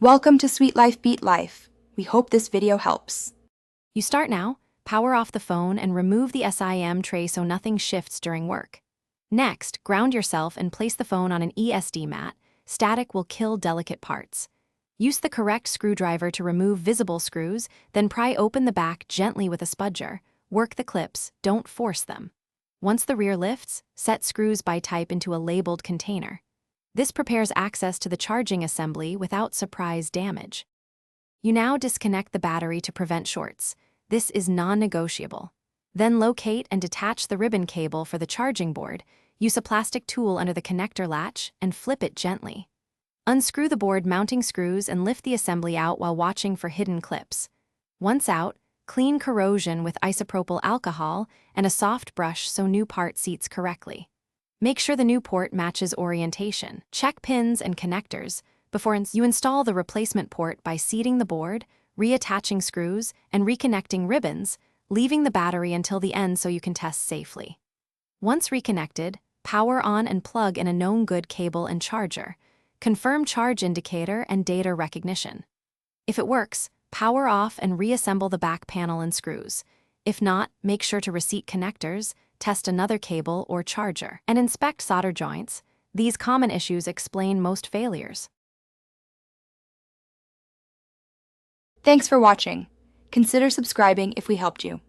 Welcome to Sweet Life Beat Life. We hope this video helps. You start now, power off the phone and remove the SIM tray so nothing shifts during work. Next, ground yourself and place the phone on an ESD mat. Static will kill delicate parts. Use the correct screwdriver to remove visible screws, then pry open the back gently with a spudger. Work the clips, don't force them. Once the rear lifts, set screws by type into a labeled container. This prepares access to the charging assembly without surprise damage. You now disconnect the battery to prevent shorts. This is non-negotiable. Then locate and detach the ribbon cable for the charging board. Use a plastic tool under the connector latch and flip it gently. Unscrew the board mounting screws and lift the assembly out while watching for hidden clips. Once out, clean corrosion with isopropyl alcohol and a soft brush so new part seats correctly. Make sure the new port matches orientation. Check pins and connectors before you install the replacement port by seating the board, reattaching screws, and reconnecting ribbons, leaving the battery until the end so you can test safely. Once reconnected, power on and plug in a known good cable and charger. Confirm charge indicator and data recognition. If it works, power off and reassemble the back panel and screws. If not, make sure to reseat connectors, test another cable or charger, and inspect solder joints. These common issues explain most failures. Thanks for watching. Consider subscribing if we helped you.